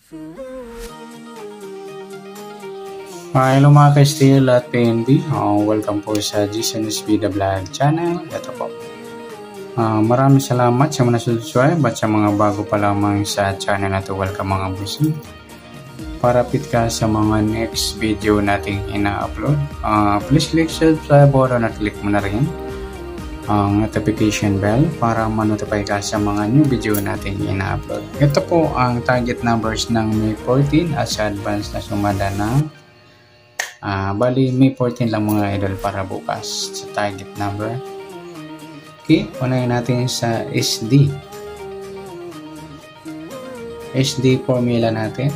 Hello mga ka-Steel at PNB. Welcome po sa Jason SB The Vlog channel. Ito po. Maraming salamat sa mga subscribe at sa mga bago pa lamang sa channel na to. Welcome mga busi. Parapit ka sa mga next video nating ina-upload. Please click subscribe button at click mo na rin ang notification bell para ma-notify ka sa mga new video nating ina-upload. Ito po ang target numbers ng May 14 at sa advance na sumada ng bali May 14 lang mga idol para bukas sa target number. Okay, unahin natin sa SD formula natin.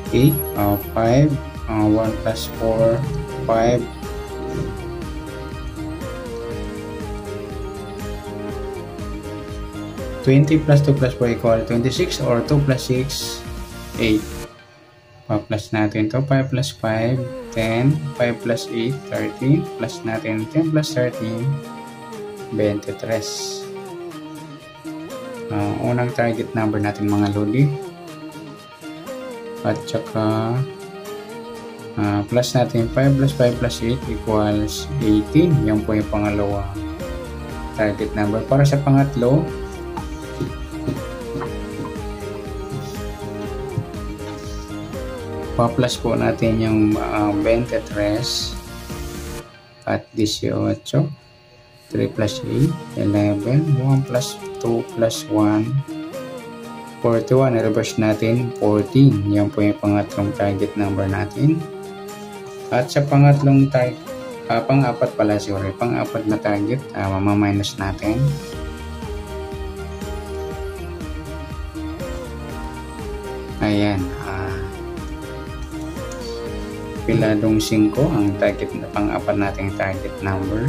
Okay, 5 1 plus 4 5 20 plus 2 plus 4 equal 26 or 2 plus 6 8. Pa-plus natin to 5 plus 5 10 5 plus 8 13 plus natin 10 plus 13 23. Unang target number natin mga lodi at saka plus natin 5 plus 5 plus 8 equals 18. Yan po yung pangalawang target number. Para sa pangatlo, pa-plus po natin yung 23 at 18. 3 plus 8 11 1 plus 2 plus 1 41. I-reverse natin 14. Yan po yung pangatlong target number natin. At sa pangatlong target pang-apat pala, sorry, pang-apat na target, mamaminus natin. Ayan, piladong 5 ang target na pang-apat nating target number.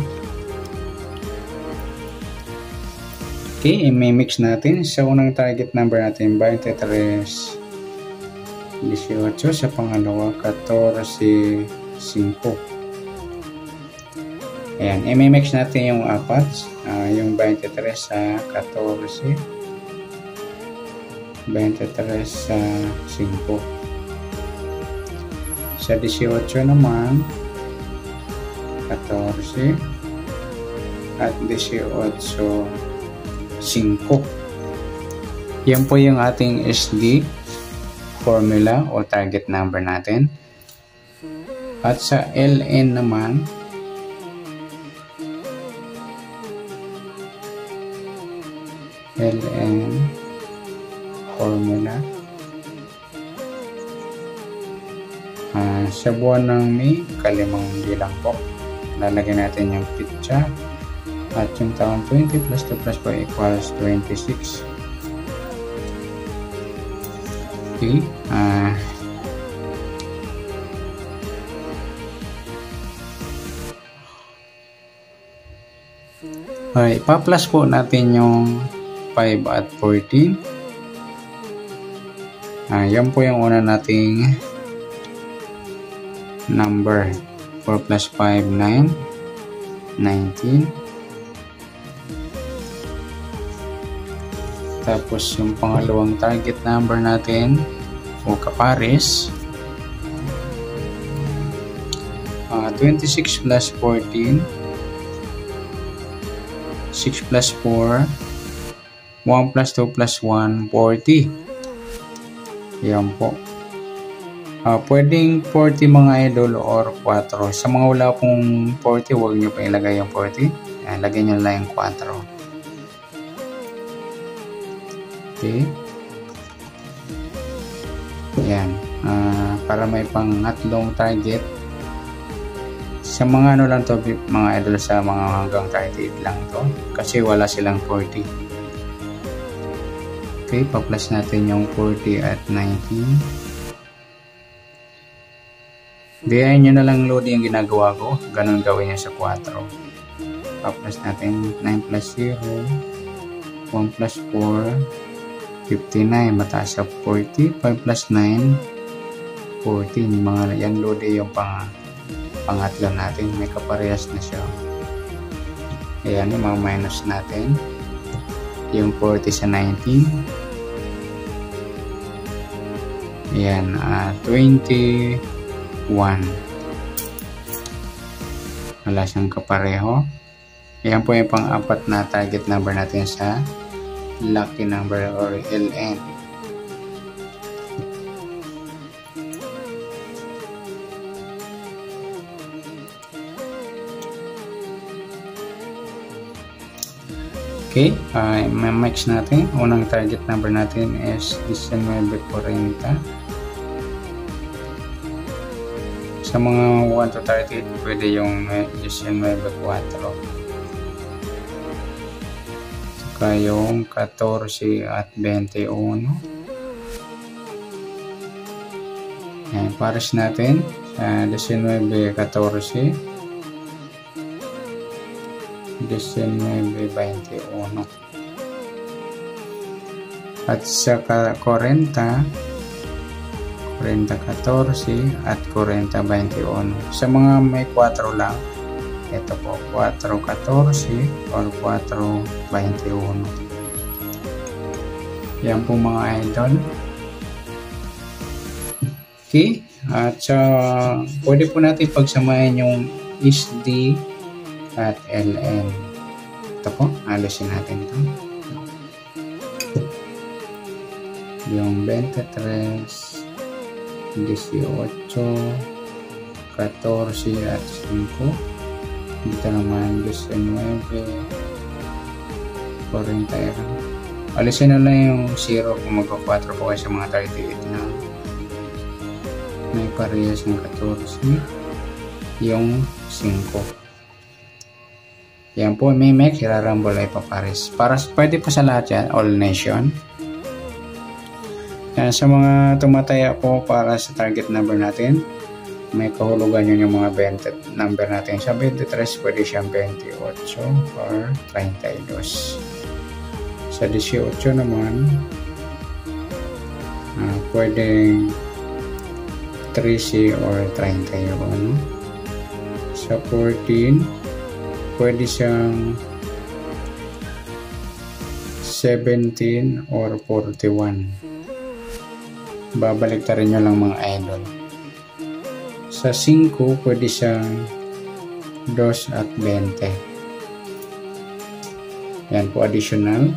Okay, i-mix natin sa unang target number natin 23 18, sa pangalawa 14 5. Ayan, i-mix natin yung apat, yung 23 sa 14, 23 sa 5. Sa 18 naman 14 at 18 5. Yan po yung ating SD formula o target number natin. At sa LN naman LN formula sa buwan ng May, kalimang bilang po. Lalagyan natin yung pitsa at yung taon 20 plus 2 plus 4 equals 26. Okay, ipa-plus po natin yung 5 at 14. Yan po yung una nating number. 4 plus 5 9 19. Tapos yung pangalawang target number natin o kapares 26 plus 14 6 plus 4 1 plus 2 plus 1 40. Yan po. Pwedeng 40 mga idol or 4. Sa mga wala pong 40, huwag nyo pa ilagay yung 40. Lagyan nyo lang yung 4. Okay. Yan. Para may pangatlong target. Sa mga ano lang to, mga idol, sa mga hanggang 38 lang to. Kasi wala silang 40. Okay, pa-plus natin yung 40 at 19. Gayahin nyo na lang loading yung ginagawa ko. Ganun gawin nyo sa 4. Pa-plus natin 9 plus 0 1 plus 4 59. Mataas sa 40. 5 plus 9 14. Mga yan loading yung pangatlo natin. May kaparehas na siya. Ayan, minus natin. Yung 40 sa 19. Ayan, 21. Wala siyang kapareho. Ayan po yung pang-apat na target number natin sa lucky number or LN. Okay, max natin. Unang target number natin is 19.40. Sa mga 1 to 38, pwede yung 19.4. Saka yung 14 at 21. Ayan, pares natin sa 19.14. 19.21 at sa 40 14 at 40.21. Sa mga may 4 lang, ito po 4.14 or 4.21. Yan po mga idol. Okay, at pwede po natin pagsamahin yung SD at LN. Ito po, alisin natin ito. Yung 23, 18, 14 at 5. Dito naman 19, 40. Alisin na lang yung 0 kung magpa-4 po kayo sa mga 38 na may parehas ng 14. Yung 5. Yan po, may mix, irarambol ay papares. Pwede po sa lahat yan, all nation. Yan, sa mga tumataya po para sa target number natin, may kahulugan yun yung mga 20 number natin. Sa 23, pwede siyang 28 or 32. Sa 18 naman, pwedeng 13 or 31. Sa 14, pwede siyang 17 or 41. Babalik ta rin nyo lang mga idol. Sa 5, pwede siyang 2 at 20. Yan po additional.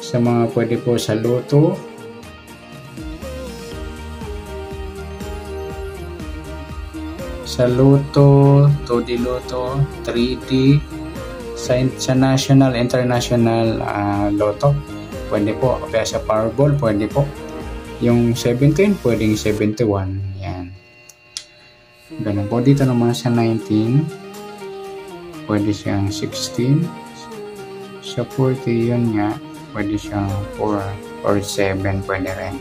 Sa mga pwede po sa loto, sa Loto, 2D Loto, 3D, sa National, International Loto, pwede po. Kaya sa Powerball, pwede po. Yung 17, pwedeng 71. Yan. Ganun po. Dito naman sa 19, pwede siyang 16. Sa 40, yun nga, pwede siyang 4 or 7, pwede rin.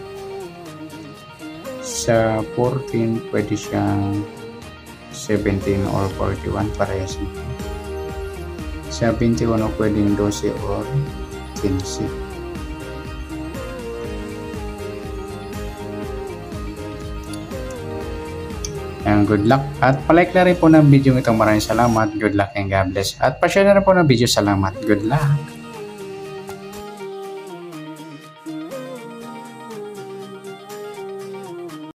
Sa 14, pwede siyang 17 or 41, parehas nito. Sa 21, pwedeng 12 or 15. And good luck. At palike na rin po ng video ito. Maraming salamat. Good luck and God bless. At pa-share na rin po ng video. Salamat. Good luck.